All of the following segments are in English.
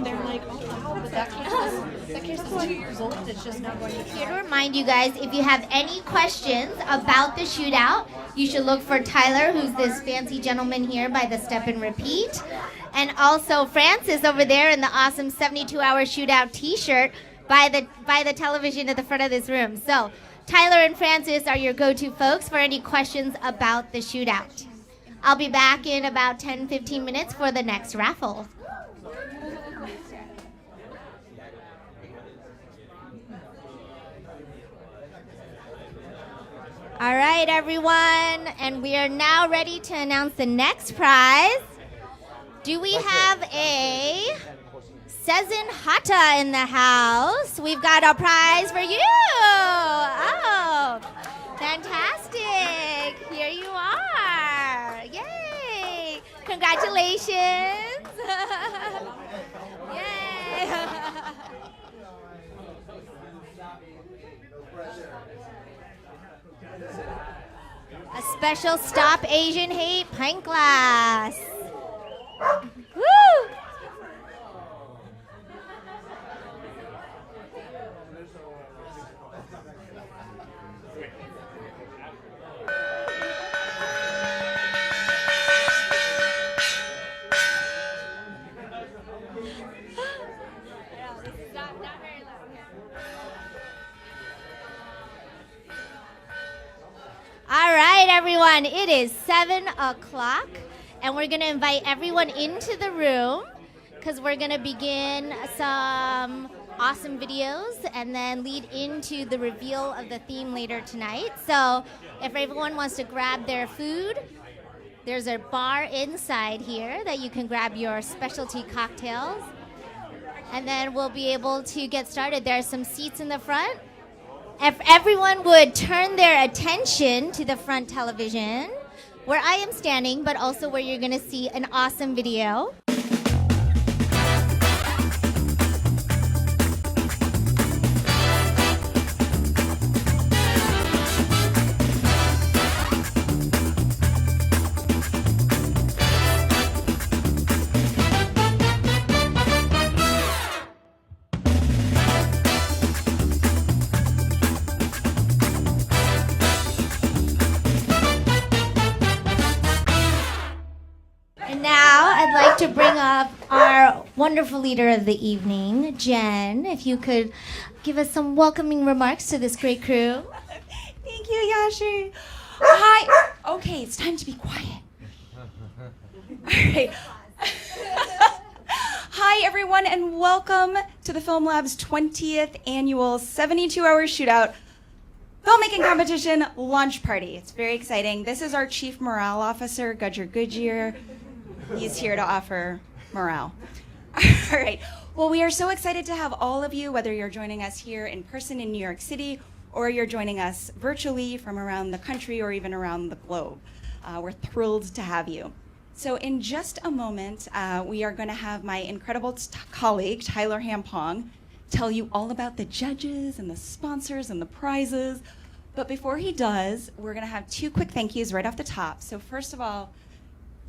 They're like, oh wow, but that kid is 2 years old. It's just not going to Here to remind you guys, if you have any questions about the shootout, you should look for Tyler, who's this fancy gentleman here by the Step and Repeat. And also Francis over there in the awesome 72-hour shootout t-shirt by the television at the front of this room. So Tyler and Francis are your go-to folks for any questions about the shootout. I'll be back in about 10-15 minutes for the next raffle. All right, everyone, and we are now ready to announce the next prize. Do we have a Sezin Hata in the house? We've got a prize for you. Oh, fantastic. Here you are. Yay. Congratulations. Yay. A special Stop Asian Hate pint glass. Woo! All right, everyone, it is 7 o'clock, and we're going to invite everyone into the room because we're going to begin some awesome videos and then lead into the reveal of the theme later tonight. So if everyone wants to grab their food, there's a bar inside here that you can grab your specialty cocktails, and then we'll be able to get started. There are some seats in the front. If everyone would turn their attention to the front television, where I am standing, but also where you're going to see an awesome video. To bring up our wonderful leader of the evening, Jen, if you could give us some welcoming remarks to this great crew. Thank you, Yashi. Hi. Okay, it's time to be quiet. All right. Hi, everyone, and welcome to the Film Lab's 20th annual 72-hour shootout filmmaking competition launch party. It's very exciting. This is our Chief Morale Officer, Gudger Goodyear. He's here to offer morale. All right. Well, we are so excited to have all of you, whether you're joining us here in person in New York City or you're joining us virtually from around the country or even around the globe. We're thrilled to have you. So in just a moment, we are going to have my incredible colleague, Tyler Hampong, tell you all about the judges and the sponsors and the prizes. But before he does, we're going to have two quick thank yous right off the top. So first of all,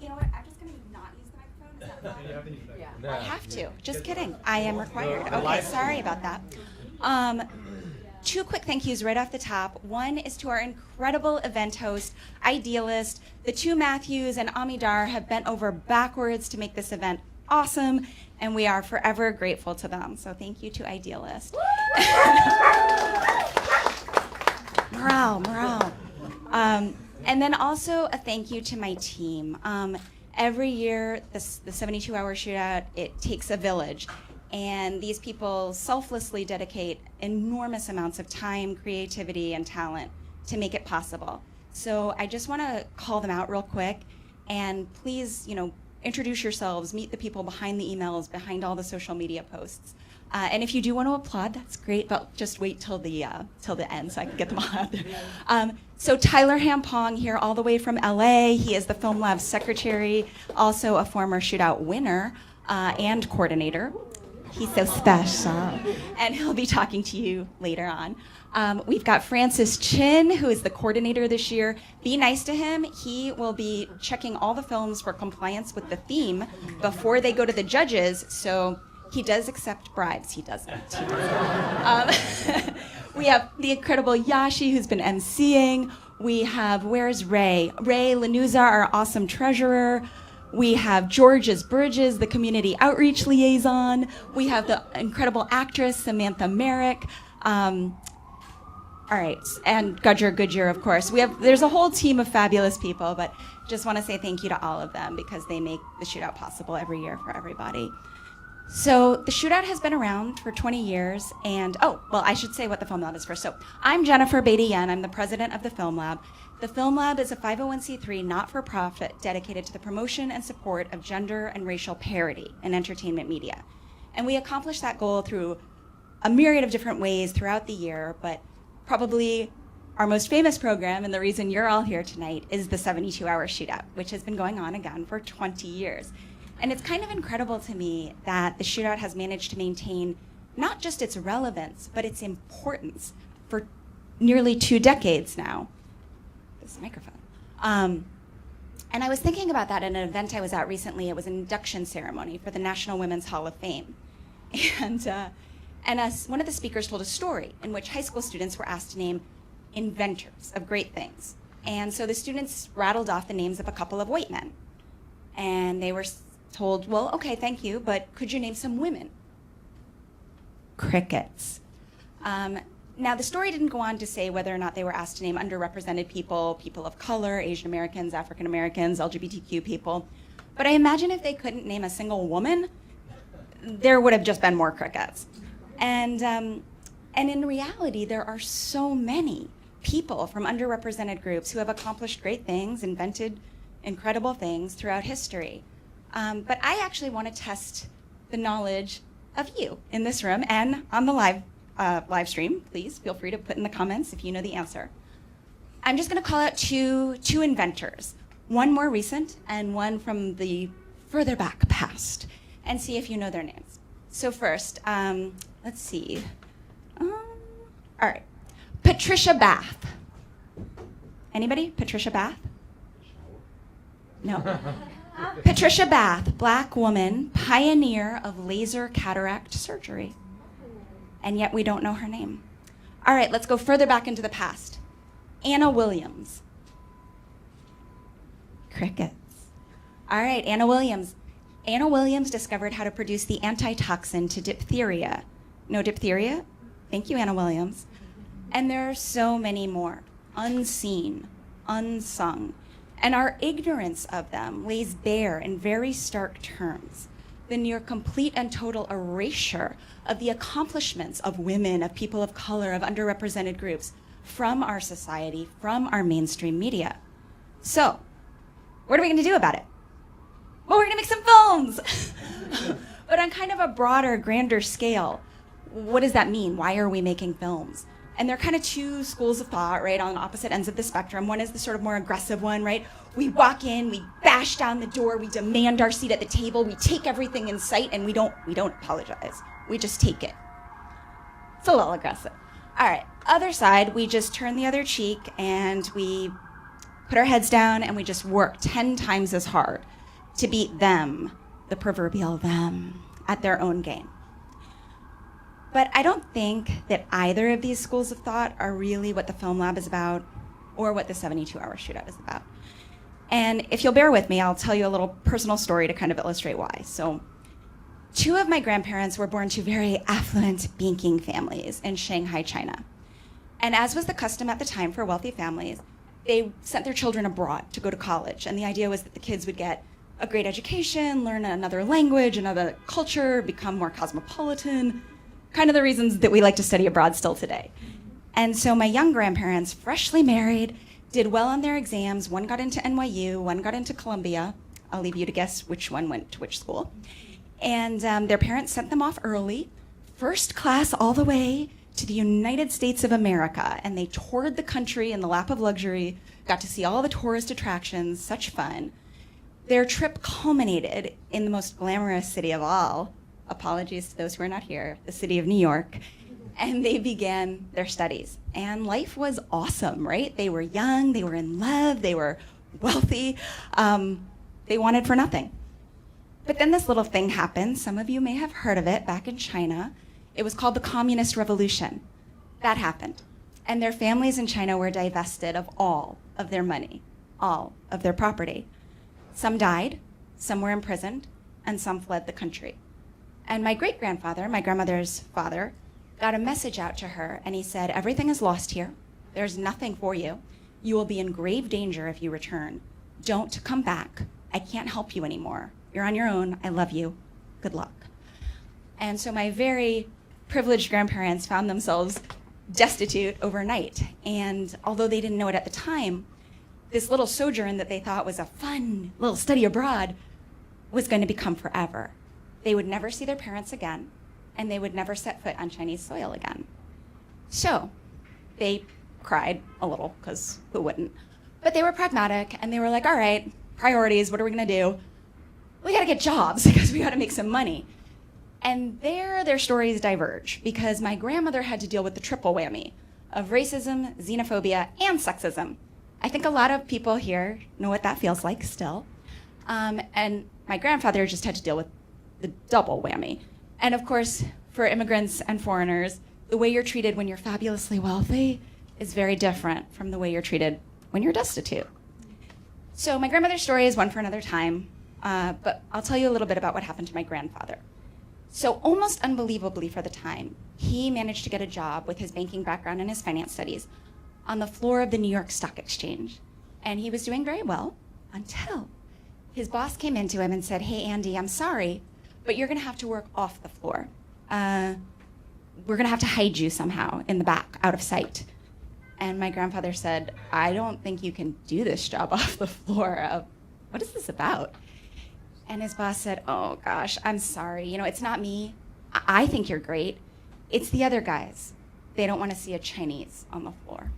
you know what? I'm just going to not use the microphone. Is that fine? Yeah. I have to. Just kidding. I am required. Okay, sorry about that. Two quick thank yous right off the top. One is to our incredible event host, Idealist. The two Matthews and Amidar have bent over backwards to make this event awesome, and we are forever grateful to them. So thank you to Idealist. Morale. And then also a thank you to my team. Every year, the 72-hour shootout, it takes a village. And these people selflessly dedicate enormous amounts of time, creativity, and talent to make it possible. So I just want to call them out real quick. And please, introduce yourselves, meet the people behind the emails, behind all the social media posts. And if you do want to applaud, that's great, but just wait till the end so I can get them all out there. So Tyler Hampong here all the way from LA. He is the Film Lab secretary, also a former shootout winner and coordinator. He's so special. And he'll be talking to you later on. We've got Francis Chin, who is the coordinator this year. Be nice to him. He will be checking all the films for compliance with the theme before they go to the judges. So he does accept bribes. He doesn't. We have the incredible Yashi, who's been emceeing. We have, where's Ray? Ray Lanuza, our awesome treasurer. We have George as Bridges, the community outreach liaison. We have the incredible actress, Samantha Merrick. All right, and Gudger Goodyear, of course. There's a whole team of fabulous people, but just want to say thank you to all of them because they make the Shootout possible every year for everybody. So the Shootout has been around for 20 years, and I should say what the Film Lab is first. So I'm Jennifer Beatty-Yen. I'm the president of the Film Lab. The Film Lab is a 501c3 not-for-profit dedicated to the promotion and support of gender and racial parity in entertainment media. And we accomplish that goal through a myriad of different ways throughout the year, but probably our most famous program, and the reason you're all here tonight, is the 72-hour Shootout, which has been going on again for 20 years. And it's kind of incredible to me that the Shootout has managed to maintain not just its relevance, but its importance for nearly 2 decades now. This microphone. And I was thinking about that at an event I was at recently. It was an induction ceremony for the National Women's Hall of Fame. And one of the speakers told a story in which high school students were asked to name inventors of great things. And so the students rattled off the names of a couple of white men. And they were told, well, okay, thank you, but could you name some women? Crickets. Now, the story didn't go on to say whether or not they were asked to name underrepresented people, people of color, Asian Americans, African Americans, LGBTQ people. But I imagine if they couldn't name a single woman, there would have just been more crickets. And in reality, there are so many people from underrepresented groups who have accomplished great things, invented incredible things throughout history. But I actually want to test the knowledge of you in this room and on the live stream. Please feel free to put in the comments if you know the answer. I'm just going to call out two inventors, one more recent and one from the further back past, and see if you know their names. So first, let's see. All right, Patricia Bath. Anybody? Patricia Bath? No. Patricia Bath, Black woman, pioneer of laser cataract surgery. And yet we don't know her name. All right, let's go further back into the past. Anna Williams. Crickets. All right, Anna Williams. Anna Williams discovered how to produce the antitoxin to diphtheria. No diphtheria? Thank you, Anna Williams. And there are so many more, unseen, unsung. And our ignorance of them lays bare in very stark terms the near complete and total erasure of the accomplishments of women, of people of color, of underrepresented groups from our society, from our mainstream media. So, what are we going to do about it? Well, we're going to make some films. But on kind of a broader, grander scale, what does that mean? Why are we making films? And there are kind of two schools of thought, right, on opposite ends of the spectrum. One is the sort of more aggressive one, right? We walk in, we bash down the door, we demand our seat at the table, we take everything in sight, and we don't apologize. We just take it. It's a little aggressive. All right, other side, we just turn the other cheek and we put our heads down and we just work 10 times as hard to beat them, the proverbial them, at their own game. But I don't think that either of these schools of thought are really what the Film Lab is about or what the 72-hour Shootout is about. And if you'll bear with me, I'll tell you a little personal story to kind of illustrate why. So 2 of my grandparents were born to very affluent banking families in Shanghai, China. And as was the custom at the time for wealthy families, they sent their children abroad to go to college. And the idea was that the kids would get a great education, learn another language, another culture, become more cosmopolitan, kind of the reasons that we like to study abroad still today. And so my young grandparents, freshly married, did well on their exams. One got into NYU, one got into Columbia. I'll leave you to guess which one went to which school. And their parents sent them off early, first class all the way to the United States of America. And they toured the country in the lap of luxury, got to see all the tourist attractions, such fun. Their trip culminated in the most glamorous city of all, apologies to those who are not here, the city of New York, and they began their studies. And life was awesome, right? They were young, they were in love, they were wealthy, they wanted for nothing. But then this little thing happened. Some of you may have heard of it back in China. It was called the Communist Revolution. That happened. And their families in China were divested of all of their money, all of their property. Some died, some were imprisoned, and some fled the country. And my great-grandfather, my grandmother's father, got a message out to her, and he said, everything is lost here. There's nothing for you. You will be in grave danger if you return. Don't come back. I can't help you anymore. You're on your own. I love you. Good luck. And so my very privileged grandparents found themselves destitute overnight. And although they didn't know it at the time, this little sojourn that they thought was a fun little study abroad was going to become forever. They would never see their parents again, and they would never set foot on Chinese soil again. So they cried a little, because who wouldn't? But they were pragmatic, and they were like, all right, priorities, what are we going to do? We got to get jobs, because we got to make some money. And there, their stories diverge, because my grandmother had to deal with the triple whammy of racism, xenophobia, and sexism. I think a lot of people here know what that feels like still. And my grandfather just had to deal with the double whammy. And of course, for immigrants and foreigners, the way you're treated when you're fabulously wealthy is very different from the way you're treated when you're destitute. So my grandmother's story is one for another time, but I'll tell you a little bit about what happened to my grandfather. So almost unbelievably for the time, he managed to get a job with his banking background and his finance studies on the floor of the New York Stock Exchange. And he was doing very well until his boss came into him and said, hey, Andy, I'm sorry, but you're going to have to work off the floor. We're going to have to hide you somehow in the back, out of sight. And my grandfather said, I don't think you can do this job off the floor. What is this about? And his boss said, oh, gosh, I'm sorry. You know, it's not me. I think you're great. It's the other guys. They don't want to see a Chinese on the floor.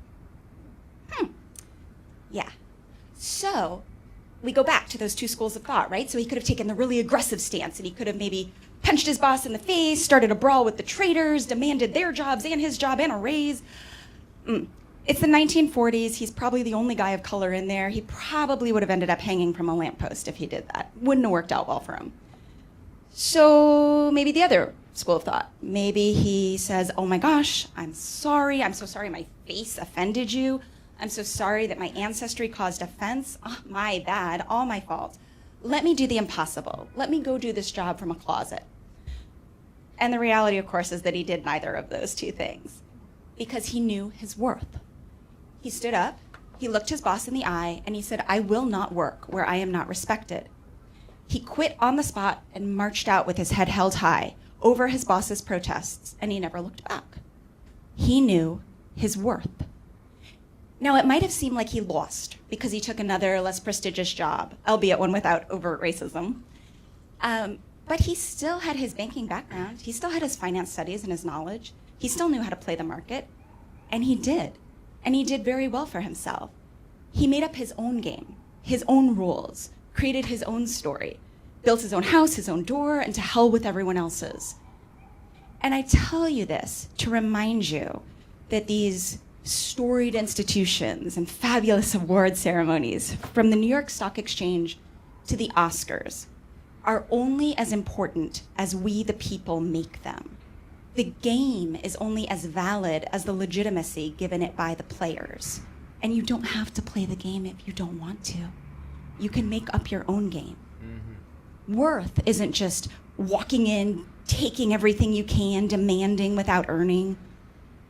Yeah. So we go back to those two schools of thought, right? So he could have taken the really aggressive stance, and he could have maybe punched his boss in the face, started a brawl with the traders, demanded their jobs and his job and a raise. It's the 1940s. He's probably the only guy of color in there. He probably would have ended up hanging from a lamppost if he did that. Wouldn't have worked out well for him. So maybe the other school of thought. Maybe he says, oh my gosh, I'm sorry. I'm so sorry my face offended you. I'm so sorry that my ancestry caused offense. Oh, my bad, all my fault. Let me do the impossible. Let me go do this job from a closet. And the reality, of course, is that he did neither of those two things because he knew his worth. He stood up, he looked his boss in the eye, and he said, I will not work where I am not respected. He quit on the spot and marched out with his head held high over his boss's protests, and he never looked back. He knew his worth. Now, it might have seemed like he lost because he took another less prestigious job, albeit one without overt racism. But he still had his banking background. He still had his finance studies and his knowledge. He still knew how to play the market, and he did. And he did very well for himself. He made up his own game, his own rules, created his own story, built his own house, his own door, and to hell with everyone else's. And I tell you this to remind you that these storied institutions and fabulous award ceremonies, from the New York Stock Exchange to the Oscars, are only as important as we, the people, make them. The game is only as valid as the legitimacy given it by the players. And you don't have to play the game if you don't want to. You can make up your own game. Mm-hmm. Worth isn't just walking in, taking everything you can, demanding without earning.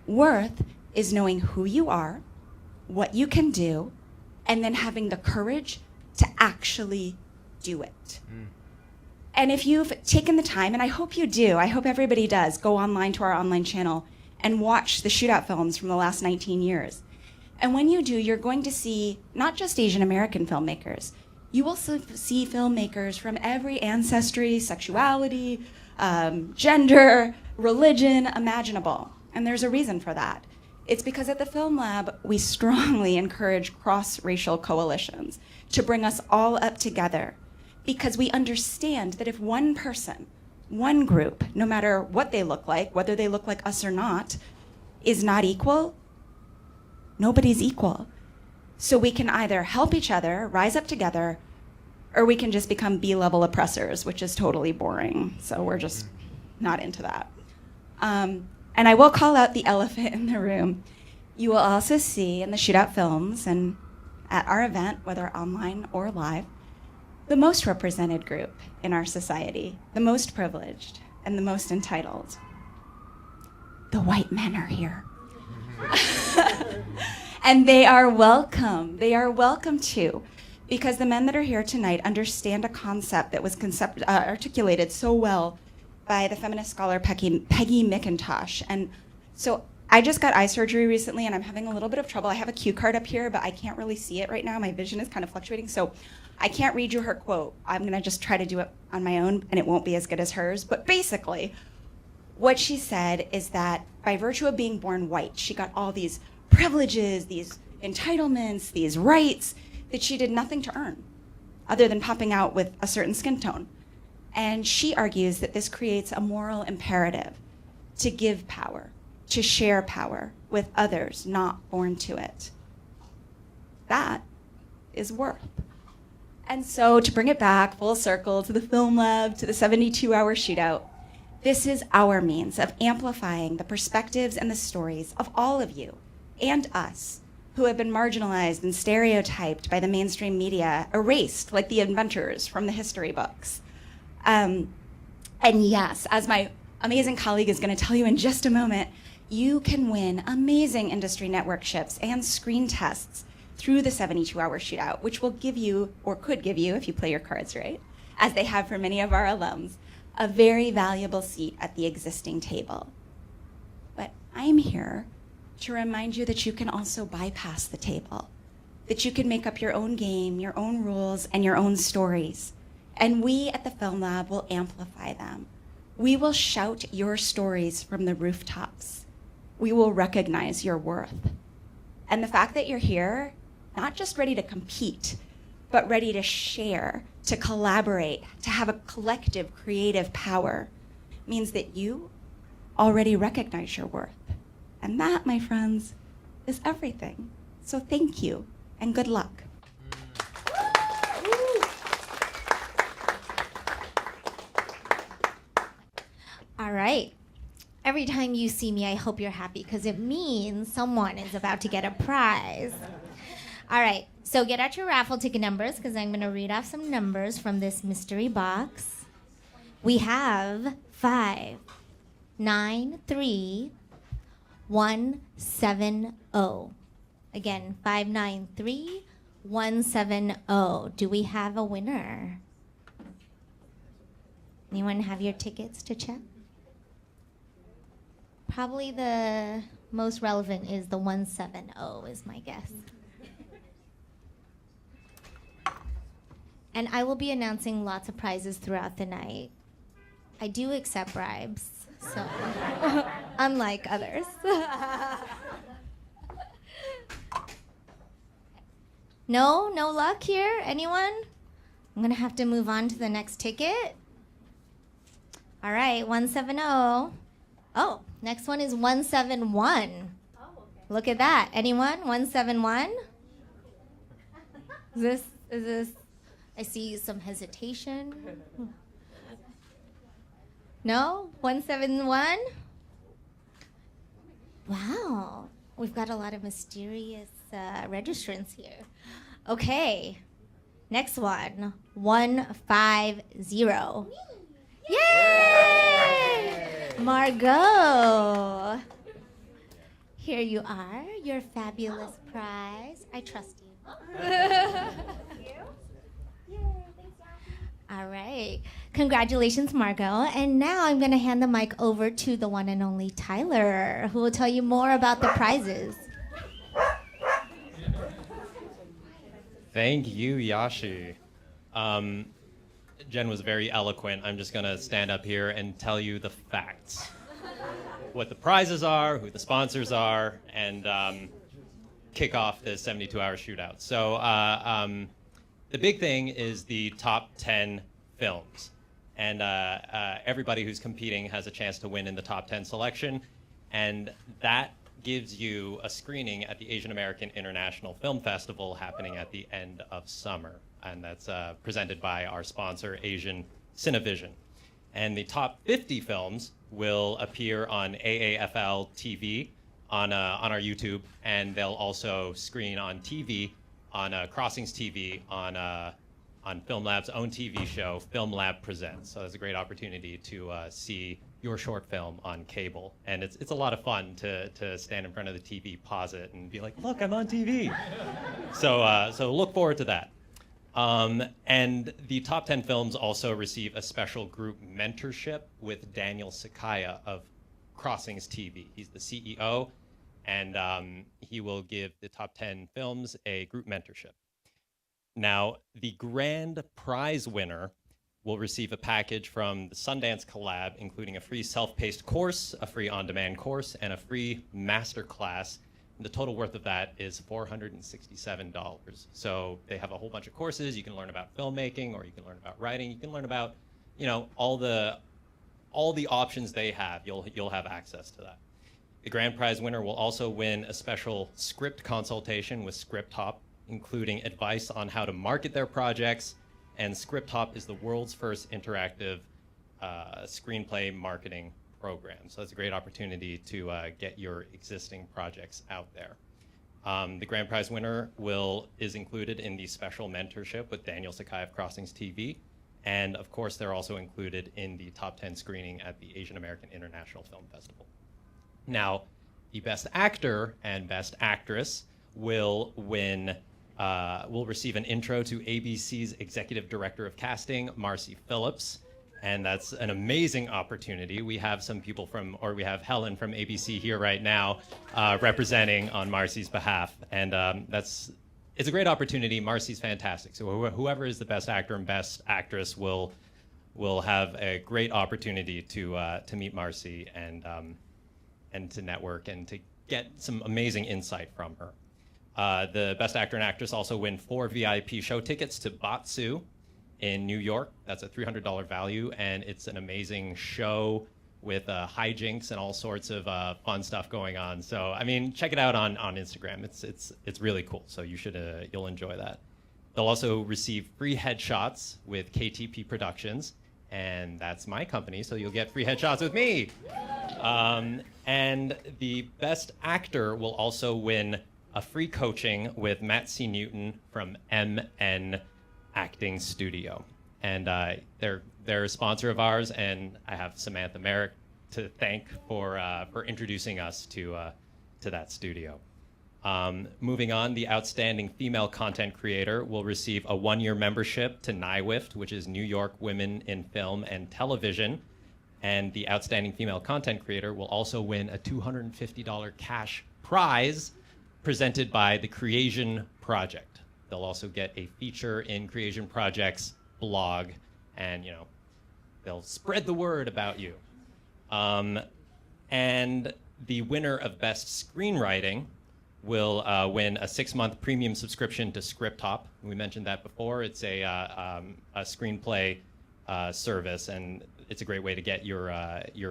Worth is knowing who you are, what you can do, and then having the courage to actually do it. And if you've taken the time, and I hope you do, I hope everybody does, go online to our online channel and watch the Shootout films from the last 19 years. And when you do, you're going to see not just Asian American filmmakers, you will see filmmakers from every ancestry, sexuality, gender, religion imaginable. And there's a reason for that. It's because at the Film Lab, we strongly encourage cross-racial coalitions to bring us all up together, because we understand that if one person one group, no matter what they look like, whether they look like us or not, is not equal, nobody's equal. So we can either help each other, rise up together, or we can just become B-level oppressors, which is totally boring. So we're just not into that. And I will call out the elephant in the room. You will also see in the Shootout films and at our event, whether online or live, the most represented group in our society, the most privileged and the most entitled. The white men are here. And they are welcome. They are welcome too, because the men that are here tonight understand a concept that was articulated so well by the feminist scholar Peggy McIntosh. And so I just got eye surgery recently, and I'm having a little bit of trouble. I have a cue card up here, but I can't really see it right now. My vision is kind of fluctuating, so I can't read you her quote. I'm going to just try to do it on my own, and it won't be as good as hers. But basically, what she said is that by virtue of being born white, she got all these privileges, these entitlements, these rights that she did nothing to earn other than popping out with a certain skin tone. And she argues that this creates a moral imperative to give power, to share power with others not born to it. That is worth. And so to bring it back full circle to the Film Lab, to the 72-hour shootout, this is our means of amplifying the perspectives and the stories of all of you and us who have been marginalized and stereotyped by the mainstream media, erased like the inventors from the history books. And yes, as my amazing colleague is going to tell you in just a moment, you can win amazing industry networkships and screen tests through the 72-hour shootout, which will give you, or could give you if you play your cards right, as they have for many of our alums, a very valuable seat at the existing table. But I'm here to remind you that you can also bypass the table, that you can make up your own game, your own rules, and your own stories. And we at the Film Lab will amplify them. We will shout your stories from the rooftops. We will recognize your worth. And the fact that you're here, not just ready to compete, but ready to share, to collaborate, to have a collective creative power, means that you already recognize your worth. And that, my friends, is everything. So thank you, and good luck. All right. Every time you see me, I hope you're happy because it means someone is about to get a prize. All right. So get out your raffle ticket numbers because I'm going to read off some numbers from this mystery box. We have 5, 9, 3, 1, 7, 0. Again, 5, 9, 3, 1, 7, 0. Do we have a winner? Anyone have your tickets to check? Probably the most relevant is the 170 is my guess. And I will be announcing lots of prizes throughout the night. I do accept bribes, so unlike others. No luck here? Anyone? I'm gonna have to move on to the next ticket. All right, 170. Oh, next one is 171. Oh, okay. Look at that. Anyone? 171? Is this? I see some hesitation. No? 171? Wow. We've got a lot of mysterious registrants here. Okay. Next one. 150. Yay! Margot. Here you are, your fabulous prize. I trust you. All right. Congratulations, Margot. And now I'm going to hand the mic over to the one and only Tyler, who will tell you more about the prizes. Thank you, Yashi. Jen was very eloquent. I'm just going to stand up here and tell you the facts. What the prizes are, who the sponsors are, and kick off the 72-hour shootout. So the big thing is the top 10 films. and everybody who's competing has a chance to win in the top 10 selection, and that gives you a screening at the Asian American International Film Festival happening at the end of summer, and that's presented by our sponsor, Asian Cinevision. And the top 50 films will appear on AAFL TV on our YouTube, and they'll also screen on TV, on Crossings TV, on Film Lab's own TV show, Film Lab Presents. So it's a great opportunity to see your short film on cable. And it's a lot of fun to stand in front of the TV, pause it, and be like, look, I'm on TV. So look forward to that. And the top 10 films also receive a special group mentorship with Daniel Sakaya of Crossings TV. He's the CEO, and he will give the top 10 films a group mentorship. Now, the grand prize winner will receive a package from the Sundance Collab, including a free self-paced course, a free on-demand course, and a free master class. The total worth of that is $467. So they have a whole bunch of courses. You can learn about filmmaking, or you can learn about writing. You can learn about, all the options they have. You'll have access to that. The grand prize winner will also win a special script consultation with ScriptHop, including advice on how to market their projects. And ScriptHop is the world's first interactive screenplay marketing program. So that's a great opportunity to get your existing projects out there. The grand prize winner is included in the special mentorship with Daniel Sakai of Crossings TV. And of course, they're also included in the top 10 screening at the Asian American International Film Festival. Now, the best actor and best actress will receive an intro to ABC's Executive Director of Casting, Marcy Phillips. And that's an amazing opportunity. We have we have Helen from ABC here right now representing on Marcy's behalf. And it's a great opportunity. Marcy's fantastic. So whoever is the best actor and best actress will have a great opportunity to meet Marcy and to network and to get some amazing insight from her. The best actor and actress also win 4 VIP show tickets to Batsu in New York. That's a $300 value, and it's an amazing show with hijinks and all sorts of fun stuff going on. So, I mean, check it out on Instagram. It's really cool. So you'll enjoy that. They'll also receive free headshots with KTP Productions, and that's my company. So you'll get free headshots with me. And the best actor will also win a free coaching with Matt C. Newton from MN Acting Studio. And they're a sponsor of ours, and I have Samantha Merrick to thank for introducing us to that studio. Moving on, the outstanding female content creator will receive a 1-year membership to NYWIFT, which is New York Women in Film and Television. And the outstanding female content creator will also win a $250 cash prize presented by the Creation Project. They'll also get a feature in Creation Project's blog, and they'll spread the word about you. And the winner of Best Screenwriting will win a 6-month premium subscription to ScriptHop. We mentioned that before. It's a screenplay service, and it's a great way to get your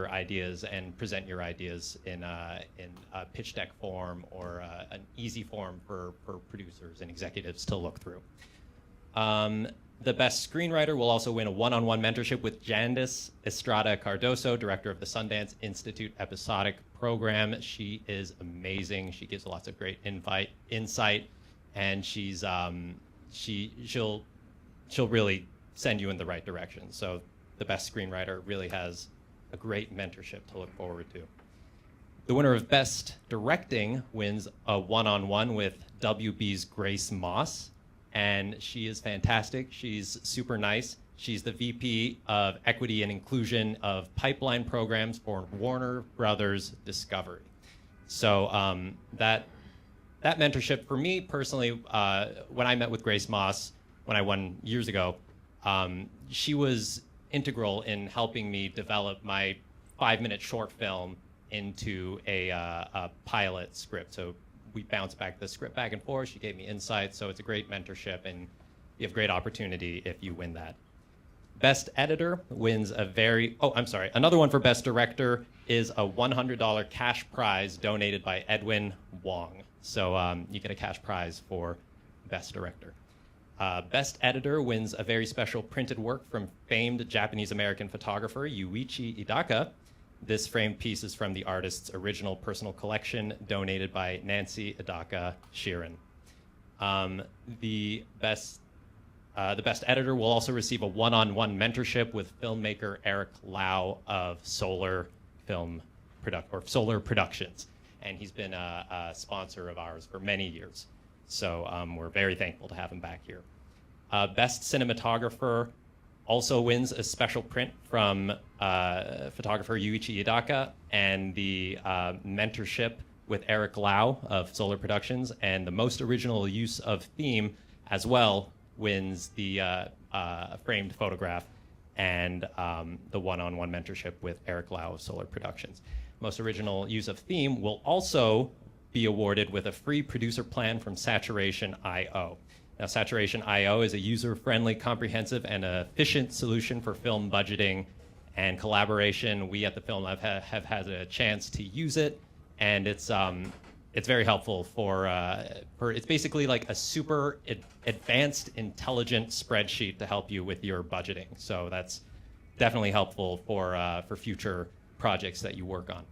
ideas and present your ideas in a pitch deck form or an easy form for producers and executives to look through. The best screenwriter will also win a one-on-one mentorship with Jandis Estrada Cardoso, director of the Sundance Institute Episodic Program. She is amazing. She gives lots of great insight, and she'll really send you in the right direction. So the best screenwriter really has a great mentorship to look forward to. The winner of Best Directing wins a one-on-one with WB's Grace Moss, and she is fantastic. She's super nice. She's the VP of Equity and Inclusion of Pipeline Programs for Warner Brothers Discovery. So that mentorship for me personally, when I met with Grace Moss, when I won years ago, she was integral in helping me develop my 5-minute short film into a pilot script. So we bounced back the script back and forth. She gave me insights. So it's a great mentorship, and you have great opportunity if you win that. Best editor wins another one for best director is a $100 cash prize donated by Edwin Wong. So you get a cash prize for best director. Best editor wins a very special printed work from famed Japanese-American photographer Yuichi Idaka. This framed piece is from the artist's original personal collection, donated by Nancy Idaka Sheeran. The best editor will also receive a one-on-one mentorship with filmmaker Eric Lau of Solar Productions, and he's been a sponsor of ours for many years. So we're very thankful to have him back here. Best cinematographer also wins a special print from photographer Yuichi Idaka and the mentorship with Eric Lau of Solar Productions, and the most original use of theme as well wins the framed photograph and the one-on-one mentorship with Eric Lau of Solar Productions. Most original use of theme will also be awarded with a free producer plan from Saturation.io. Now, Saturation.io is a user-friendly, comprehensive, and efficient solution for film budgeting and collaboration. We at the Film Lab have had a chance to use it, and it's very helpful for it's basically like a super advanced, intelligent spreadsheet to help you with your budgeting. So that's definitely helpful for future projects that you work on.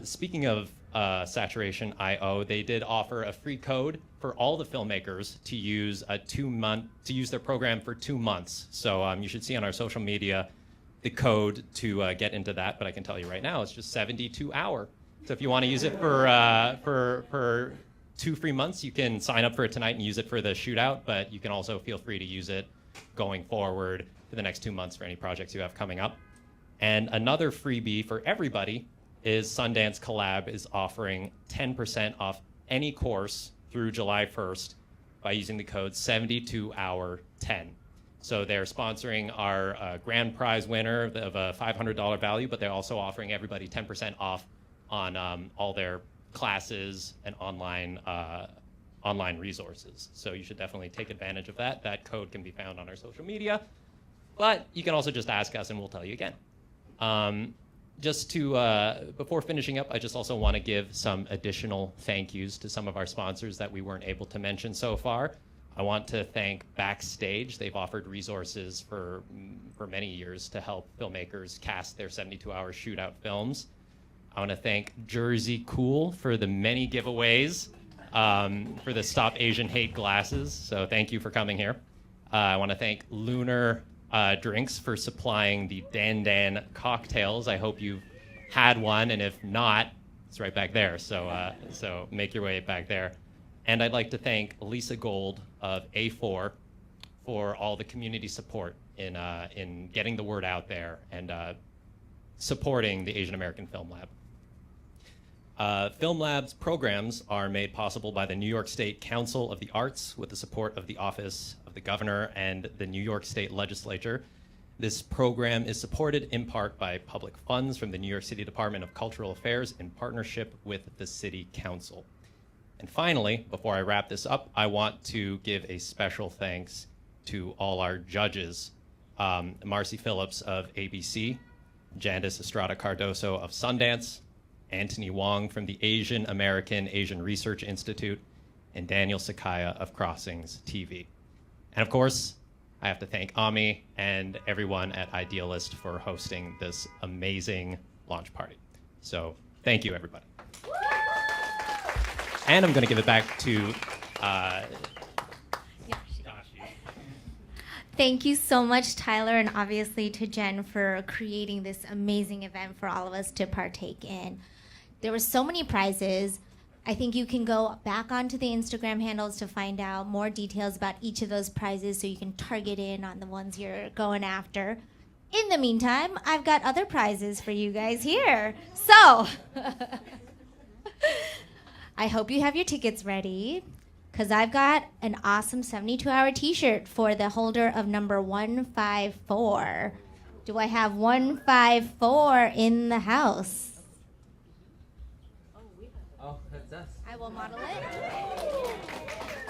Speaking of Saturation.io, they did offer a free code for all the filmmakers to use their program for 2 months. So you should see on our social media the code to get into that. But I can tell you right now, it's just 72 hour. So if you want to use it for 2 free months, you can sign up for it tonight and use it for the shootout. But you can also feel free to use it going forward for the next 2 months for any projects you have coming up. And another freebie for everybody is Sundance Collab is offering 10% off any course through July 1st by using the code 72hour10. So they're sponsoring our grand prize winner of a $500 value, but they're also offering everybody 10% off on all their classes and online resources. So you should definitely take advantage of that. That code can be found on our social media, but you can also just ask us and we'll tell you again. Before finishing up, I just also want to give some additional thank yous to some of our sponsors that we weren't able to mention so far. I want to thank Backstage. They've offered resources for many years to help filmmakers cast their 72-hour shootout films. I want to thank Jersey Cool for the many giveaways for the Stop Asian Hate glasses. So thank you for coming here. I want to thank Lunar Drinks for supplying the Dan Dan cocktails. I hope you've had one, and if not, it's right back there. So make your way back there. And I'd like to thank Lisa Gold of A4 for all the community support in getting the word out there and supporting the Asian American Film Lab. Film Lab's programs are made possible by the New York State Council of the Arts with the support of the Office of the Governor and the New York State Legislature. This program is supported in part by public funds from the New York City Department of Cultural Affairs in partnership with the City Council. And finally, before I wrap this up, I want to give a special thanks to all our judges. Marcy Phillips of ABC, Jandis Estrada Cardoso of Sundance, Anthony Wong from the Asian American Asian Research Institute, and Daniel Sakaya of Crossings TV. And of course, I have to thank Ami and everyone at Idealist for hosting this amazing launch party. So thank you, everybody. And I'm going to give it back to Thank you so much, Tyler, and obviously to Jen for creating this amazing event for all of us to partake in. There were so many prizes. I think you can go back onto the Instagram handles to find out more details about each of those prizes so you can target in on the ones you're going after. In the meantime, I've got other prizes for you guys here. So, I hope you have your tickets ready, because I've got an awesome 72-hour t-shirt for the holder of number 154. Do I have 154 in the house? Oh, that's us. I will model it.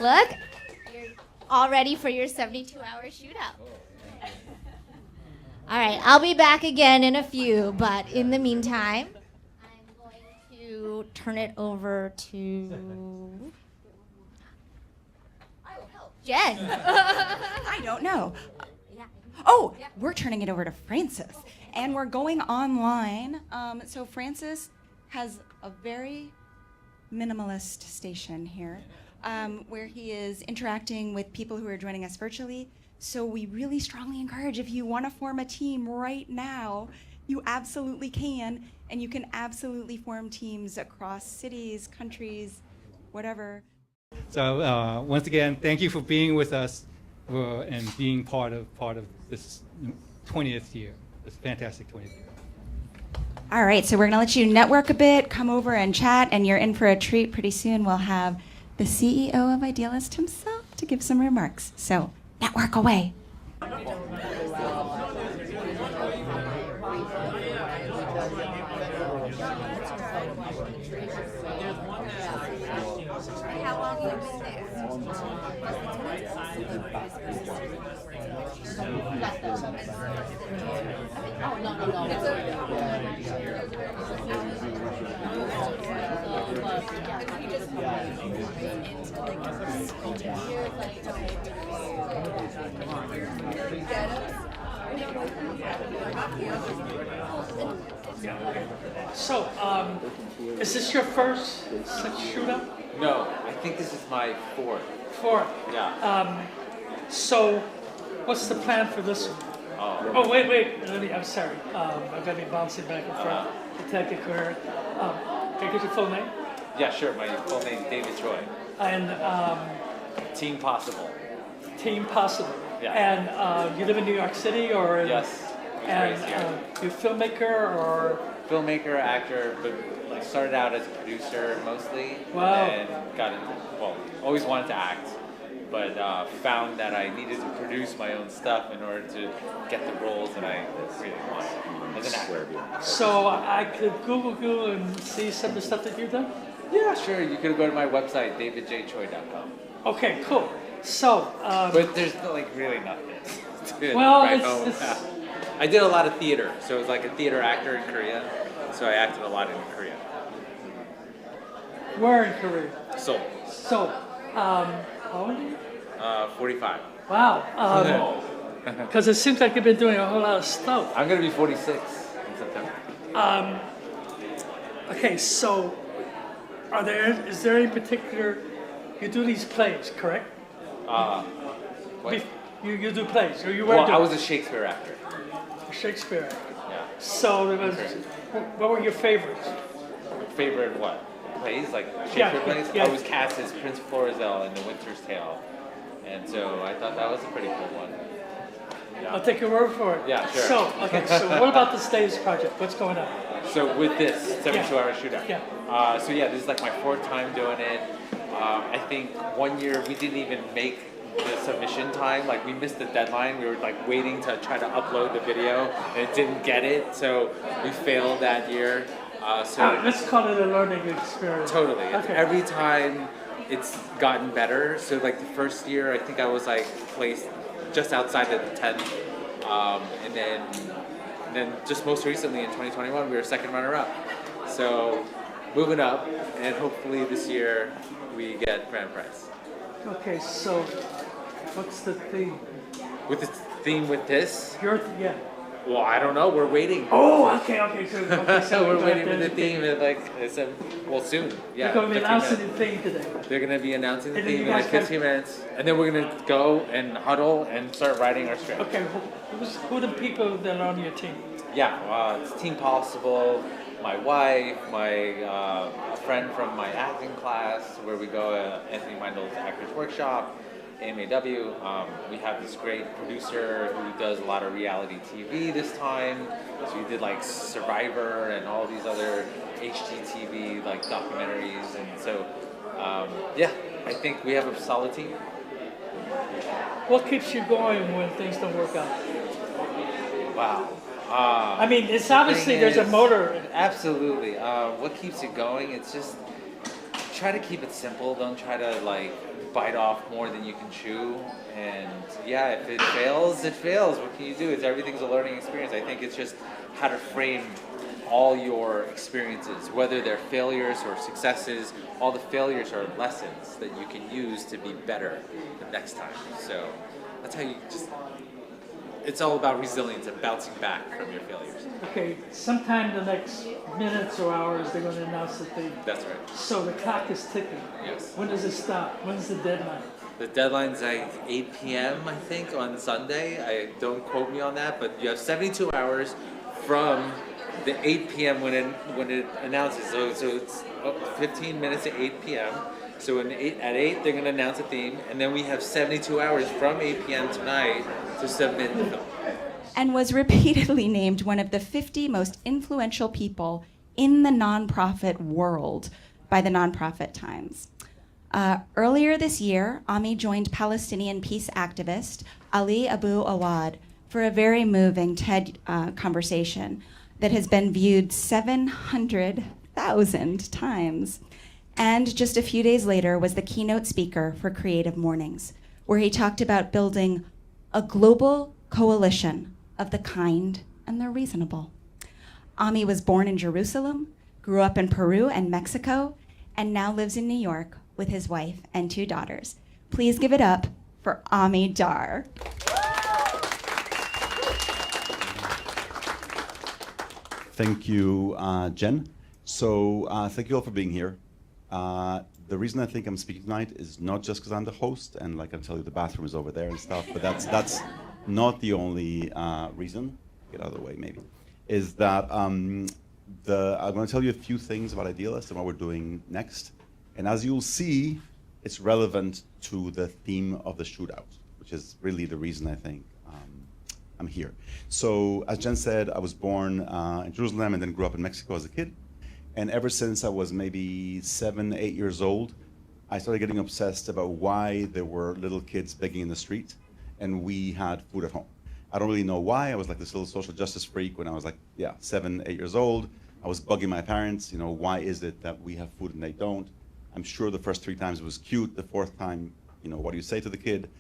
Look, you're all ready for your 72-hour shootout. All right, I'll be back again in a few, but in the meantime, I'm going to turn it over to Jen. I don't know. Oh, we're turning it over to Francis, and we're going online. So Francis has a very minimalist station here, where he is interacting with people who are joining us virtually. So we really strongly encourage, if you want to form a team right now, you absolutely can, and you can absolutely form teams across cities, countries, whatever. So once again, thank you for being with us and being part of this 20th year, this fantastic 20th year. All right, so we're going to let you network a bit, come over and chat, and you're in for a treat. Pretty soon we'll have the CEO of Idealist himself to give some remarks. So network away. So, is this your first such shootout? No, I think this is my fourth. Fourth. Yeah. So, what's the plan for this one? Oh, wait. I'm sorry. I'm going to be bouncing back and forth to take a career. Can I get your full name? Yeah, sure. My full name is David Choi. And Team Possible. Team Possible. Yeah. And you live in New York City, or? Yes. And you're a filmmaker, or? Filmmaker, actor, but like started out as a producer mostly. Wow. And got into, always wanted to act, but found that I needed to produce my own stuff in order to get the roles that I really wanted as an actor. So I could Google and see some of the stuff that you've done? Yeah, sure. You could go to my website, davidjchoi.com. Okay, cool. So, but there's really nothing to well, write home about. I did a lot of theater, so I was like a theater actor in Korea. So I acted a lot in Korea. Where in Korea? Seoul. So, how old are you? 45. Wow. Because it seems like you've been doing a whole lot of stuff. I'm going to be 46 in September. Okay, so is there any particular, you do these plays, correct? What? You do plays, or you were Well, doing I was a Shakespeare actor. Shakespeare actor. Yeah. So there was, what were your favorites? Favorite what? Plays? Like Shakespeare plays? Yeah. I was cast as Prince Florizel in The Winter's Tale. And so I thought that was a pretty cool one. Yeah. I'll take your word for it. Yeah, sure. So what about the stage project? What's going on? So with this 72-hour shootout. Yeah. So this is like my fourth time doing it. I think 1 year we didn't even make the submission time. Like we missed the deadline. We were like waiting to try to upload the video and it didn't get it. So we failed that year. Let's call it a learning experience. Totally. Okay. Every time it's gotten better. So like the first year, I think I was like placed just outside of the 10th. And then just most recently in 2021, we were second runner-up. So moving up, and hopefully this year we get grand prize. Okay, so what's the theme? With the theme with this? Yeah. Well, I don't know. We're waiting. Oh, okay. So we're waiting for the theme, and soon. Yeah. They're going to be 15 announcing minutes. the theme today. They're going to be announcing the And then theme you in guys 15 minutes, and then we're going to go and huddle and start writing our script. Okay, who are the people that are on your team? Yeah, it's Team Possible, my wife, my friend from my acting class, where we go to Anthony Meindel's Actors Workshop, AMAW. We have this great producer who does a lot of reality TV this time. So he did like Survivor and all these other HGTV like documentaries. And so, I think we have a solid team. What keeps you going when things don't work out? Wow. I mean, it's obviously there's a motor. Absolutely. What keeps you going? It's just try to keep it simple. Don't try to bite off more than you can chew. And yeah, if it fails, it fails. What can you do? Everything's a learning experience. I think it's just how to frame all your experiences, whether they're failures or successes. All the failures are lessons that you can use to be better the next time. So that's how you just, it's all about resilience and bouncing back from your failures. Okay, sometime the next minutes or hours, they're going to announce that they. That's right. So the clock is ticking. Yes. When does it stop? When's the deadline? The deadline's like 8 p.m. I think on Sunday. Don't quote me on that, but you have 72 hours from the 8 p.m. when it announces. So it's 15 minutes at 8 p.m. So at 8 they're going to announce a theme, and then we have 72 hours from 8 p.m. tonight to submit the film. And was repeatedly named one of the 50 most influential people in the nonprofit world by the Nonprofit Times. Earlier this year, Ami joined Palestinian peace activist Ali Abu Awad for a very moving TED conversation that has been viewed 700,000 times. And just a few days later was the keynote speaker for Creative Mornings, where he talked about building a global coalition of the kind and the reasonable. Ami was born in Jerusalem, grew up in Peru and Mexico, and now lives in New York with his wife and 2 daughters. Please give it up for Ami Dar. Thank you, Jen. So thank you all for being here. The reason I think I'm speaking tonight is not just because I'm the host and like I tell you the bathroom is over there and stuff, but that's not the only reason. Get out of the way, maybe. Is that I'm going to tell you a few things about Idealist and what we're doing next. And as you'll see, it's relevant to the theme of the shootout, which is really the reason I think I'm here. So as Jen said, I was born in Jerusalem and then grew up in Mexico as a kid. And ever since I was maybe 7, 8 years old, I started getting obsessed about why there were little kids begging in the street and we had food at home. I don't really know why. I was like this little social justice freak when I was like, 7, 8 years old. I was bugging my parents, why is it that we have food and they don't? I'm sure the first 3 times it was cute. The 4th time, what do you say to the kid?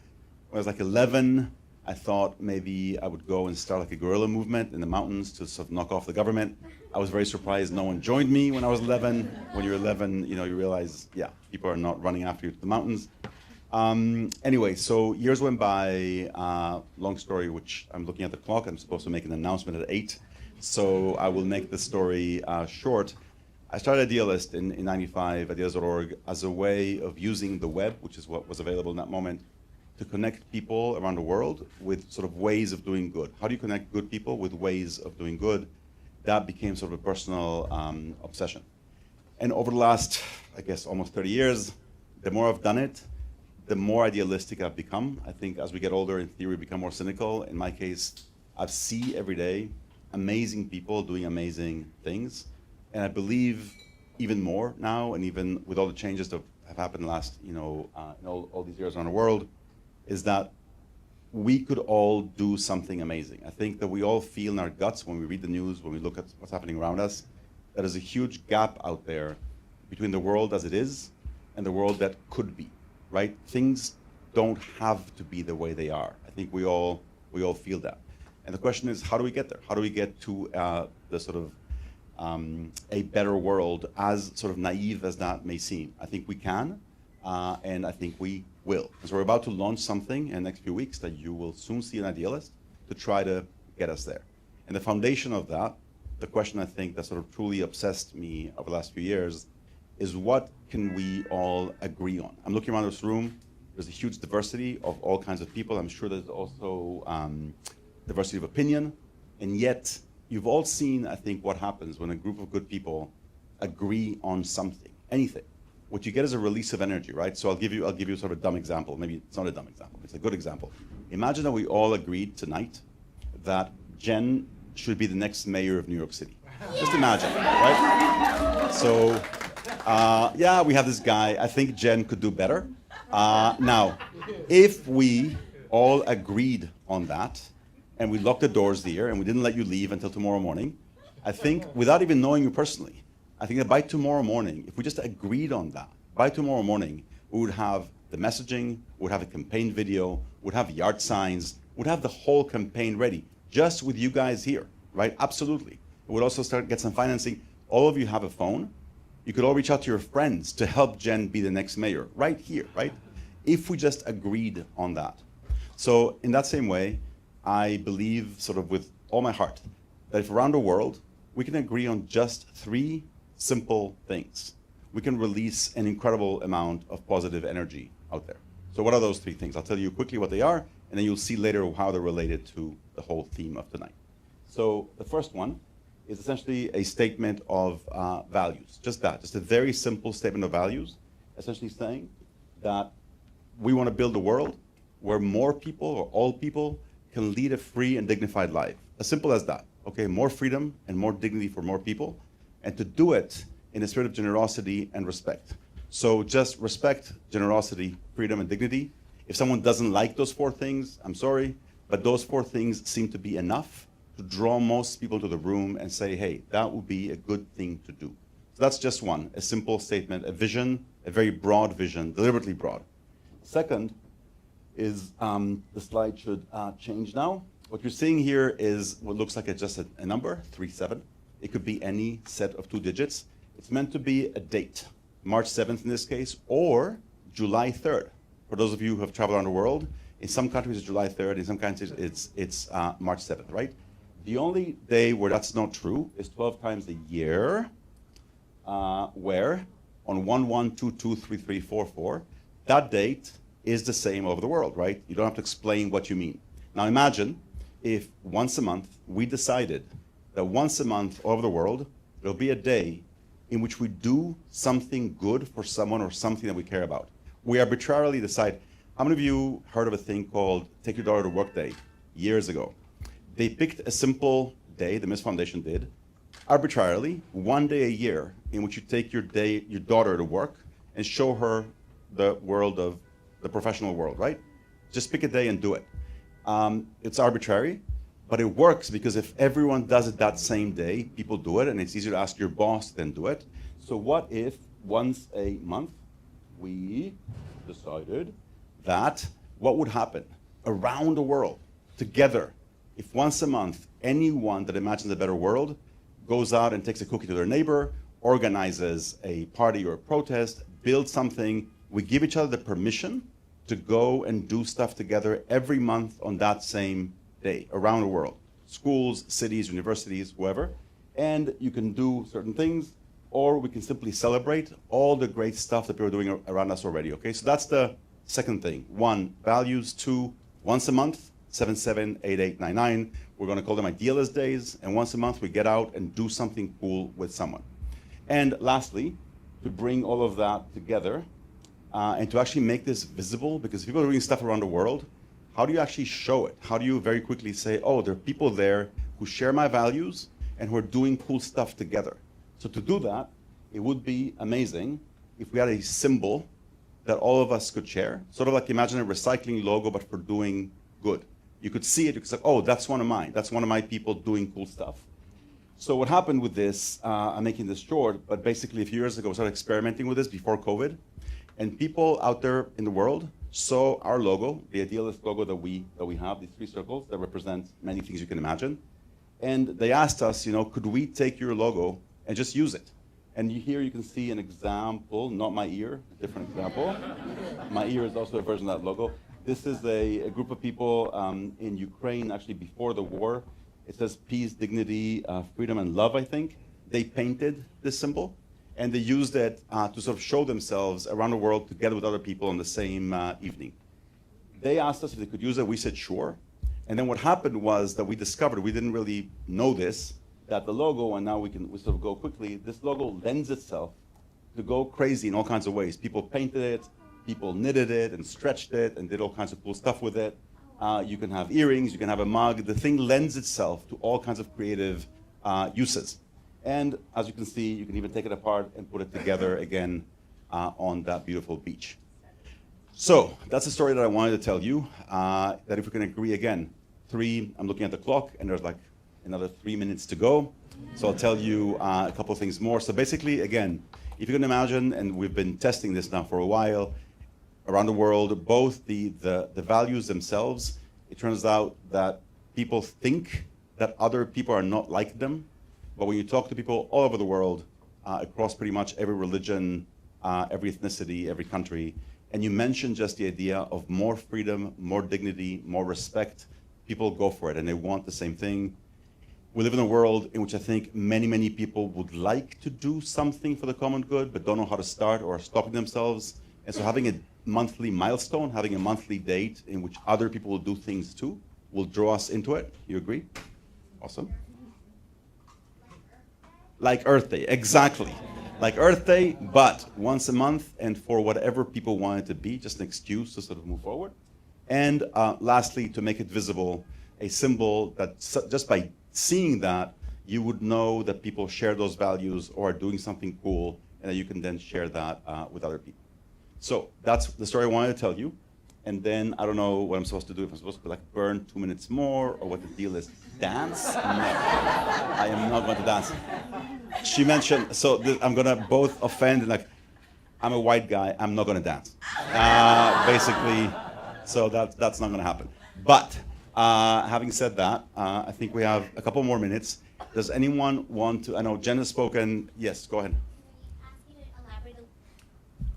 When I was like 11, I thought maybe I would go and start like a guerrilla movement in the mountains to sort of knock off the government. I was very surprised no one joined me when I was 11. When you're 11, you realize, people are not running after you to the mountains. Anyway, so years went by, long story, which I'm looking at the clock. I'm supposed to make an announcement at 8. So I will make the story short. I started Idealist in 95, idealist.org, as a way of using the web, which is what was available in that moment, to connect people around the world with sort of ways of doing good. How do you connect good people with ways of doing good? That became sort of a personal obsession. And over the last, I guess, almost 30 years, the more I've done it, the more idealistic I've become. I think as we get older, in theory, we become more cynical. In my case, I see every day amazing people doing amazing things. And I believe even more now, and even with all the changes that have happened in the last, in all these years around the world, is that we could all do something amazing. I think that we all feel in our guts when we read the news, when we look at what's happening around us, that there's a huge gap out there between the world as it is and the world that could be, right? Things don't have to be the way they are. I think we all feel that. And the question is, how do we get there? How do we get to the sort of a better world, as sort of naive as that may seem? I think we can, and I think we will. So we're about to launch something in the next few weeks that you will soon see in Idealist to try to get us there. And the foundation of that, the question I think that sort of truly obsessed me over the last few years, is what can we all agree on? I'm looking around this room. There's a huge diversity of all kinds of people. I'm sure there's also diversity of opinion. And yet, you've all seen, I think, what happens when a group of good people agree on something, anything. What you get is a release of energy, right? So I'll give you sort of a dumb example. Maybe it's not a dumb example, it's a good example. Imagine that we all agreed tonight that Jen should be the next mayor of New York City. Just imagine, right? So, we have this guy. I think Jen could do better. Now, if we all agreed on that, and we locked the doors there, and we didn't let you leave until tomorrow morning, I think, without even knowing you personally, I think that by tomorrow morning, if we just agreed on that, by tomorrow morning, we would have the messaging, would have a campaign video, would have yard signs, would have the whole campaign ready, just with you guys here, right? Absolutely. It would also start get some financing. All of you have a phone. You could all reach out to your friends to help Jen be the next mayor, right here, right? If we just agreed on that. So in that same way, I believe sort of with all my heart that if around the world, we can agree on just 3 simple things, we can release an incredible amount of positive energy out there. So what are those 3 things? I'll tell you quickly what they are, and then you'll see later how they're related to the whole theme of tonight. So the first one is essentially a statement of values. Just that, just a very simple statement of values, essentially saying that we want to build a world where more people or all people can lead a free and dignified life. As simple as that, okay? More freedom and more dignity for more people, and to do it in a spirit of generosity and respect. So just respect, generosity, freedom, and dignity. If someone doesn't like those 4 things, I'm sorry, but those 4 things seem to be enough to draw most people to the room and say, hey, that would be a good thing to do. So that's just one, a simple statement, a vision, a very broad vision, deliberately broad. Second is, the slide should change now. What you're seeing here is what looks like just a number, 37. It could be any set of 2 digits. It's meant to be a date, March 7th in this case, or July 3rd. For those of you who have traveled around the world, in some countries it's July 3rd, in some countries it's March 7th, right? The only day where that's not true is 12 times a year, where on 11223344, that date is the same over the world, right? You don't have to explain what you mean. Now imagine if once a month we decided that once a month all over the world, there'll be a day in which we do something good for someone or something that we care about. We arbitrarily decide. How many of you heard of a thing called Take Your Daughter to Work Day years ago? They picked a simple day, the Miss Foundation did, arbitrarily, 1 day a year in which you take your daughter to work and show her the world of the professional world, right? Just pick a day and do it. It's arbitrary, but it works because if everyone does it that same day, people do it, and it's easier to ask your boss than do it. So what if once a month we decided that what would happen around the world together if once a month anyone that imagines a better world goes out and takes a cookie to their neighbor, organizes a party or a protest, builds something, we give each other the permission to go and do stuff together every month on that same day around the world. Schools, cities, universities, whoever. And you can do certain things, or we can simply celebrate all the great stuff that people are doing around us already, okay? So that's the second thing. 1, values. 2, once a month, 778899. We're going to call them idealist days, and once a month we get out and do something cool with someone. And lastly, to bring all of that together and to actually make this visible, because people are doing stuff around the world, how do you actually show it? How do you very quickly say, oh, there are people there who share my values and who are doing cool stuff together? So to do that, it would be amazing if we had a symbol that all of us could share, sort of like imagine a recycling logo, but for doing good. You could see it, you could say, oh, that's one of mine. That's one of my people doing cool stuff. So what happened with this, I'm making this short, but basically a few years ago, I started experimenting with this before COVID. And people out there in the world saw our logo, the idealist logo that we have, these 3 circles that represent many things you can imagine. And they asked us, could we take your logo and just use it? And here you can see an example, not my ear, a different example. My ear is also a version of that logo. This is a group of people in Ukraine, actually before the war. It says peace, dignity, freedom, and love, I think. They painted this symbol, and they used it to sort of show themselves around the world together with other people on the same evening. They asked us if they could use it. We said sure. And then what happened was that we discovered, we didn't really know this, that the logo, and now we sort of go quickly, this logo lends itself to go crazy in all kinds of ways. People painted it, people knitted it and stretched it and did all kinds of cool stuff with it. You can have earrings, you can have a mug. The thing lends itself to all kinds of creative uses. And as you can see, you can even take it apart and put it together again on that beautiful beach. So that's the story that I wanted to tell you, that if we can agree again, I'm looking at the clock, and there's like another 3 minutes to go. So I'll tell you a couple of things more. So basically, again, if you can imagine, and we've been testing this now for a while, around the world, both the values themselves. It turns out that people think that other people are not like them, but when you talk to people all over the world, across pretty much every religion, every ethnicity, every country, and you mention just the idea of more freedom, more dignity, more respect, people go for it and they want the same thing. We live in a world in which I think many, many people would like to do something for the common good, but don't know how to start or are stopping themselves. And so having a monthly milestone, having a monthly date in which other people will do things too, will draw us into it. You agree? Awesome. Like Earth Day, exactly. Like Earth Day, but once a month and for whatever people want it to be, just an excuse to sort of move forward. And lastly, to make it visible, a symbol that just by seeing that, you would know that people share those values or are doing something cool, and that you can then share that with other people. So that's the story I wanted to tell you. And then I don't know what I'm supposed to do, if I'm supposed to like burn 2 minutes more, or what the deal is. Dance? No, I am not going to dance. She mentioned, so I'm going to both offend, like, I'm a white guy, I'm not going to dance. Basically, so that's not going to happen. But having said that, I think we have a couple more minutes. Does anyone want to, I know Jen has spoken. Yes, go ahead.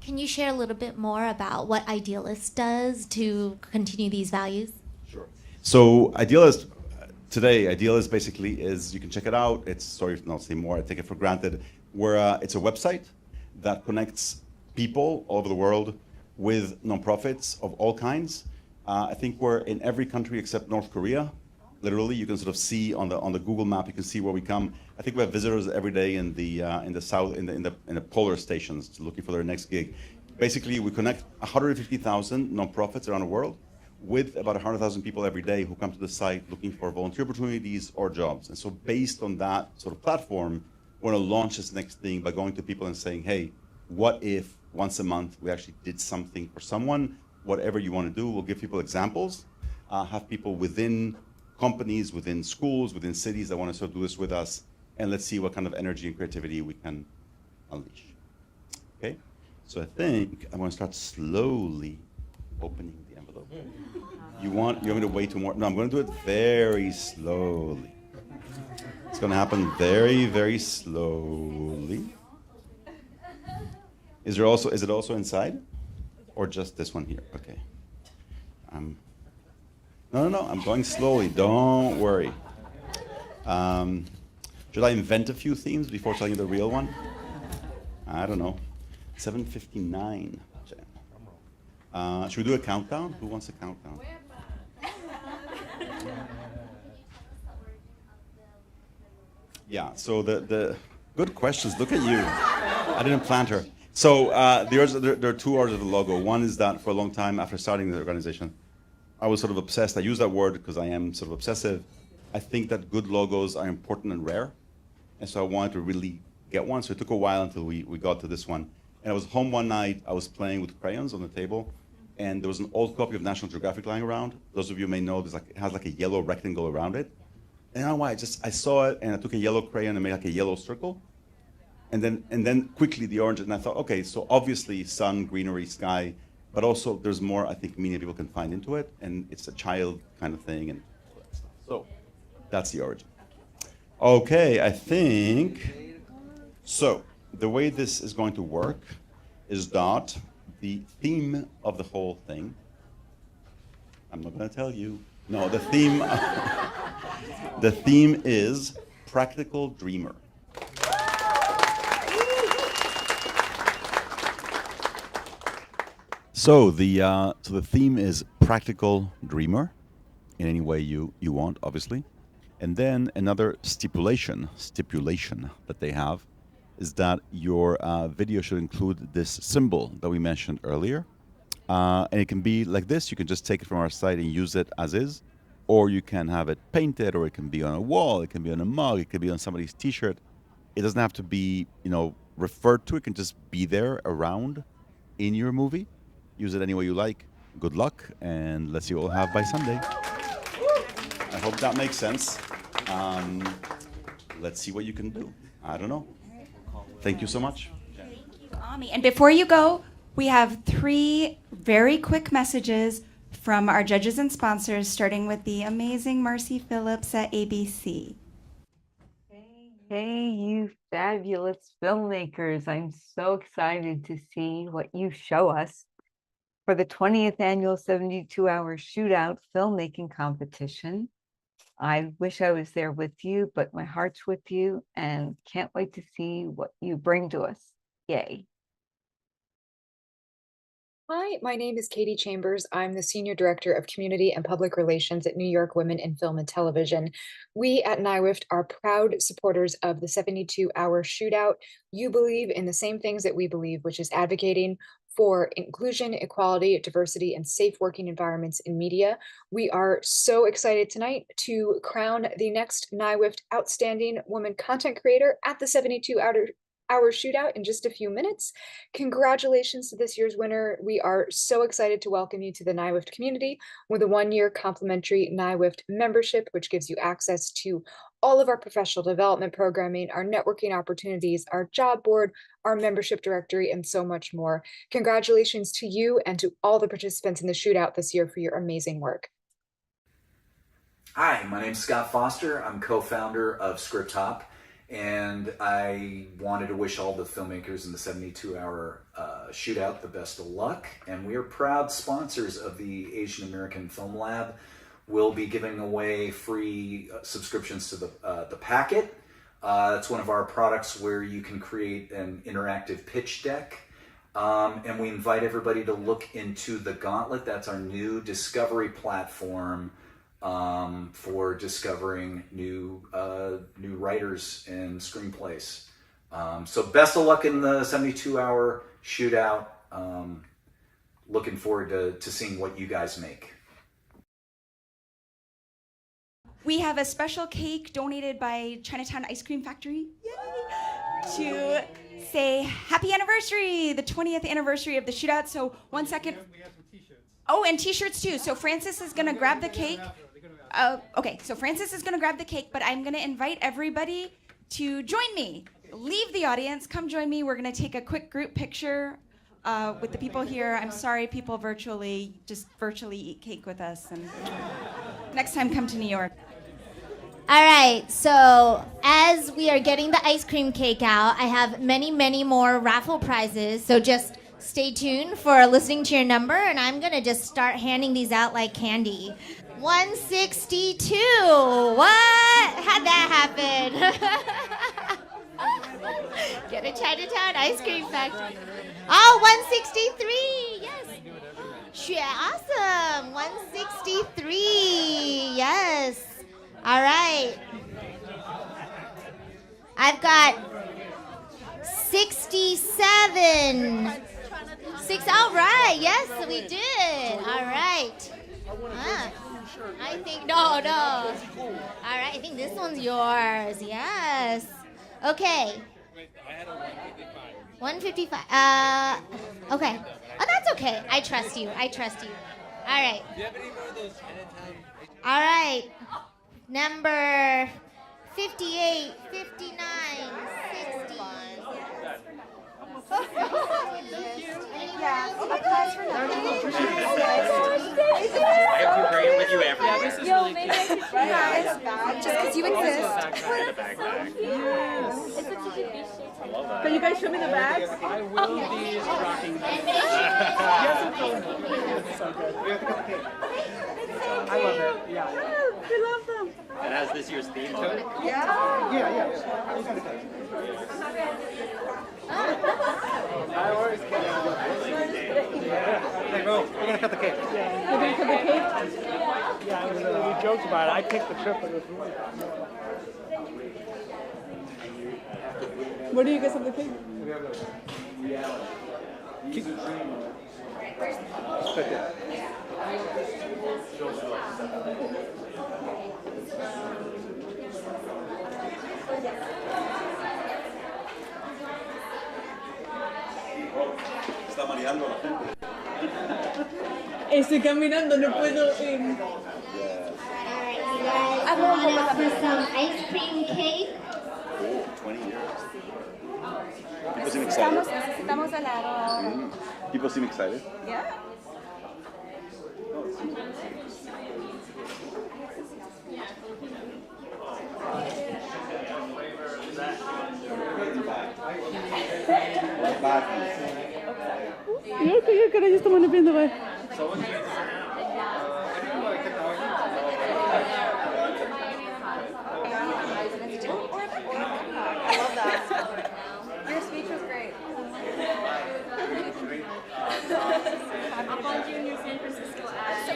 Can you share a little bit more about what Idealist does to continue these values? Sure. So Idealist, today, Idealist basically is, you can check it out. It's, sorry if not say more, I take it for granted. It's a website that connects people all over the world with nonprofits of all kinds. I think we're in every country except North Korea. Literally, you can sort of see on the Google map, you can see where we come. I think we have visitors every day in the south, in the polar stations, looking for their next gig. Basically, we connect 150,000 nonprofits around the world with about 100,000 people every day who come to the site looking for volunteer opportunities or jobs. And so based on that sort of platform, we're going to launch this next thing by going to people and saying, hey, what if once a month we actually did something for someone? Whatever you want to do, we'll give people examples, have people within companies, within schools, within cities that want to sort of do this with us, and let's see what kind of energy and creativity we can unleash. Okay? So I think I'm going to start slowly opening the envelope. You want me to wait two more? No, I'm going to do it very slowly. It's going to happen very, very slowly. Is it also inside? Or just this one here? Okay. No, I'm going slowly. Don't worry. Should I invent a few themes before telling you the real one? I don't know. 7:59. Should we do a countdown? Who wants a countdown? Yeah, so the good questions. Look at you. I didn't plant her. So there are two orders of the logo. One is that for a long time after starting the organization, I was sort of obsessed. I use that word because I am sort of obsessive. I think that good logos are important and rare. And so I wanted to really get one. So it took a while until we got to this one. And I was home one night, I was playing with crayons on the table, and there was an old copy of National Geographic lying around. Those of you may know, it has like a yellow rectangle around it. And I don't know why, I saw it, and I took a yellow crayon and made like a yellow circle. And then quickly the orange, and I thought, okay, so obviously sun, greenery, sky, but also there's more, I think, meaning people can find into it, and it's a child kind of thing, and all that stuff. So that's the origin. Okay, I think, so the way this is going to work is that the theme of the whole thing, I'm not going to tell you. No, the theme is Practical Dreamer. So the theme is Practical Dreamer, in any way you want, obviously. And then another stipulation that they have is that your video should include this symbol that we mentioned earlier. And it can be like this. You can just take it from our site and use it as is. Or you can have it painted, or it can be on a wall, it can be on a mug, it can be on somebody's t-shirt. It doesn't have to be, referred to. It can just be there around in your movie. Use it any way you like. Good luck, and let's see what we'll have by Sunday. I hope that makes sense. Let's see what you can do. I don't know. Thank you so much. Thank you, Ami. And before you go, we have 3 very quick messages from our judges and sponsors, starting with the amazing Marcy Phillips at ABC. Hey, you fabulous filmmakers. I'm so excited to see what you show us for the 20th annual 72-hour Shootout filmmaking competition. I wish I was there with you, but my heart's with you and can't wait to see what you bring to us. Yay. Hi, my name is Katie Chambers. I'm the Senior Director of Community and Public Relations at New York Women in Film and Television. We at NYWIFT are proud supporters of the 72-hour Shootout. You believe in the same things that we believe, which is advocating for inclusion, equality, diversity, and safe working environments in media. We are so excited tonight to crown the next NYWIFT Outstanding Woman Content Creator at the 72-hour Shootout in just a few minutes. Congratulations to this year's winner. We are so excited to welcome you to the NYWIFT community with a 1-year complimentary NYWIFT membership, which gives you access to all of our professional development programming, our networking opportunities, our job board, our membership directory, and so much more. Congratulations to you and to all the participants in the Shootout this year for your amazing work. Hi, my name's Scott Foster. I'm co-founder of ScriptHop. And I wanted to wish all the filmmakers in the 72-hour Shootout the best of luck. And we are proud sponsors of the Asian American Film Lab. We'll be giving away free subscriptions to the Packet. That's one of our products where you can create an interactive pitch deck. And we invite everybody to look into the Gauntlet. That's our new discovery platform for discovering new writers and screenplays. So best of luck in the 72-hour Shootout. Looking forward to seeing what you guys make. We have a special cake donated by Chinatown Ice Cream Factory. Yay! To say happy anniversary, the 20th anniversary of the Shootout. So 1 second. We have some t-shirts. Oh, and t-shirts too. So Francis is gonna grab the cake. Okay, so Francis is gonna grab the cake, but I'm gonna invite everybody to join me. Leave the audience, come join me. We're gonna take a quick group picture with the people here. I'm sorry, people just virtually eat cake with us. And next time, come to New York. All right, so as we are getting the ice cream cake out, I have many, many more raffle prizes. So just stay tuned for listening to your number, and I'm gonna just start handing these out like candy. 162. What? How'd that happen? Get a Chinatown Ice Cream Factory. Oh, 163. Yes. Yeah, awesome. 163. Yes. All right. I've got 67. All right. Yes, we did. All right. I think, no. All right, I think this one's yours. Yes. Okay. 155. Okay. Oh, that's okay. I trust you. All right. Do you have any more of those Chinatown? All right. Number 58, 59, 60. Yeah. Oh my gosh, for I have to bring it with you everywhere. Yeah, this is really cute. just because you exist. Can you guys show me the bags? I will be rocking them. So good. I love it. Yeah. I love them. It has this year's theme on it. I always get it. Hey, bro, we're gonna cut the cake. Yeah. You're gonna cut the cake? Yeah, we joked about it. I picked the trip, but it was really fun. Where do you guys have the cake? Está mareando la gente. Estoy caminando, no puedo. All right, you guys want up for some ice cream cake? 20 years. People seem excited. Necesitamos helado. People seem excited. Yeah. You're good. I just don't want to be in the way. I love that. Your speech was great. I'll find you in your San Francisco ad. I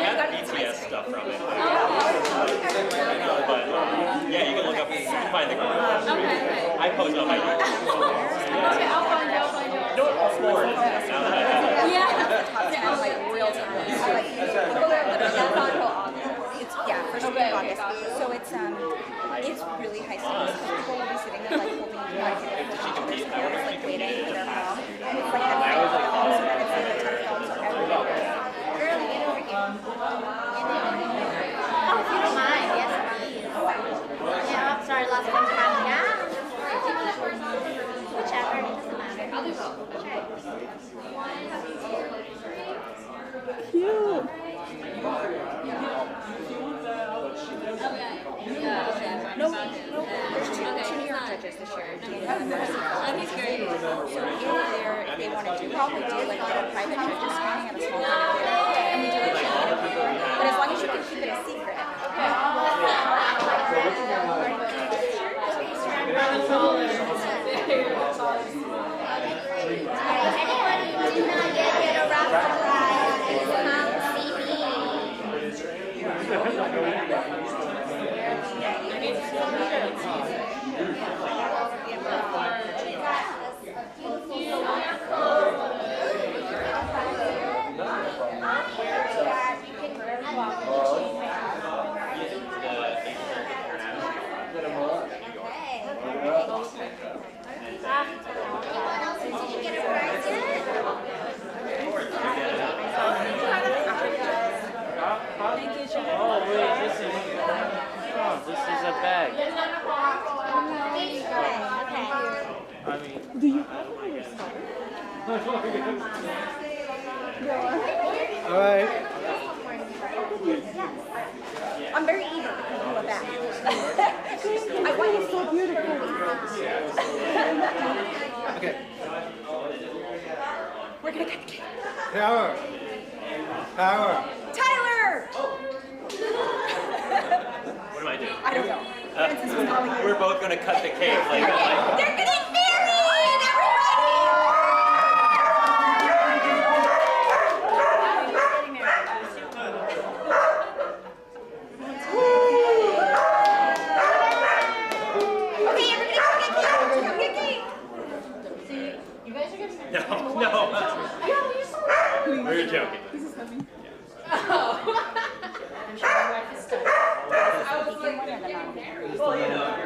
have BTS stuff from it. But yeah, you can look up, you can find the group. I post on my group. Okay, I'll find you. No, I'll forward it. Now that I have it. Yeah. Like real time. It's first week of August. So it's really high stakes. People will be sitting there like holding like waiting for their phone. And it's like every phone, so then it's like a 10 phones, so everybody. Girl, get over here. Oh, if you don't mind, yes, please. Yeah, I'm sorry, lots of things are happening. Whichever, it doesn't matter. I'll do both. Cute. No, there's two New York judges this year. He's great. So if they wanted to, probably do like a private judges screening at a small theater, and we do a chain interview. But as long as you can keep it a secret. Anyone who did not yet get a rock surprise, come see Oh, wait, this is a bag. I mean, Do you have another star? All right. I'm very eager to give you a bag. I want you So beautiful. Okay. We're gonna get the cake. Power. Power. Tyler! What do I do? I don't know. Francis was calling you. We're both going to cut the cake. Like, They're getting married! Okay, everybody come get cake! Come get cake! You guys are gonna. no. We're joking. I'm sure my wife is stuck.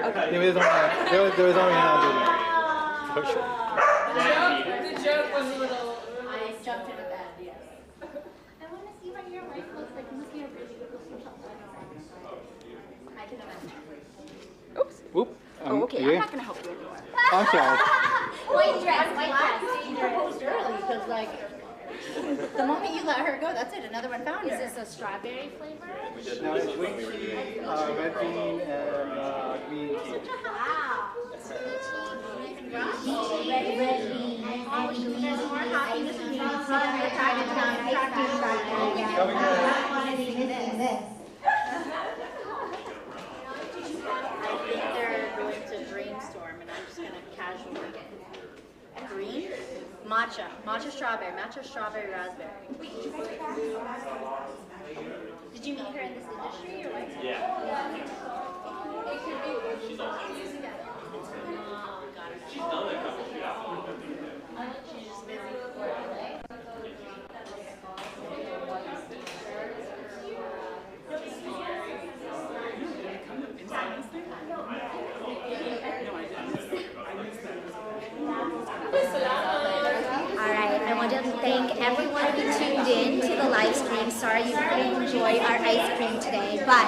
Okay. There was only one. For sure. The joke was a little. I jumped into that, yes. I want to see what your wife looks like. You must be a really good looking couple. I can imagine. Whoop. Oh, okay, I'm not gonna help you anymore. I'm sorry. White dress. You proposed early because, like, the moment you let her go, that's it. Another one found her. Is this a strawberry flavor? No, it's sweet tea, red bean, and green tea. Wow. Red bean. Oh, there's more happiness in the They're going to brainstorm, and I'm just going to casually get green. Matcha strawberry, raspberry. Did you meet her in this industry or what? Yeah. She's also. Oh, got it. She's done a couple of She's just busy. Alright, I want to thank everyone who tuned in to the live stream. Sorry you couldn't enjoy our ice cream today, but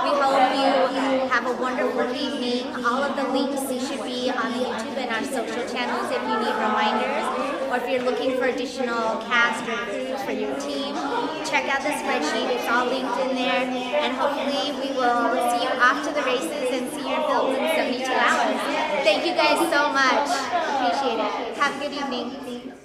we hope you have a wonderful evening. All of the links should be on YouTube and our social channels if you need reminders. or if you're looking for additional cast or crews for your team, check out the spreadsheet. It's all linked in there, and hopefully we will see you off to the races and see your films in 72 hours. Thank you guys so much. Appreciate it. Have a good evening.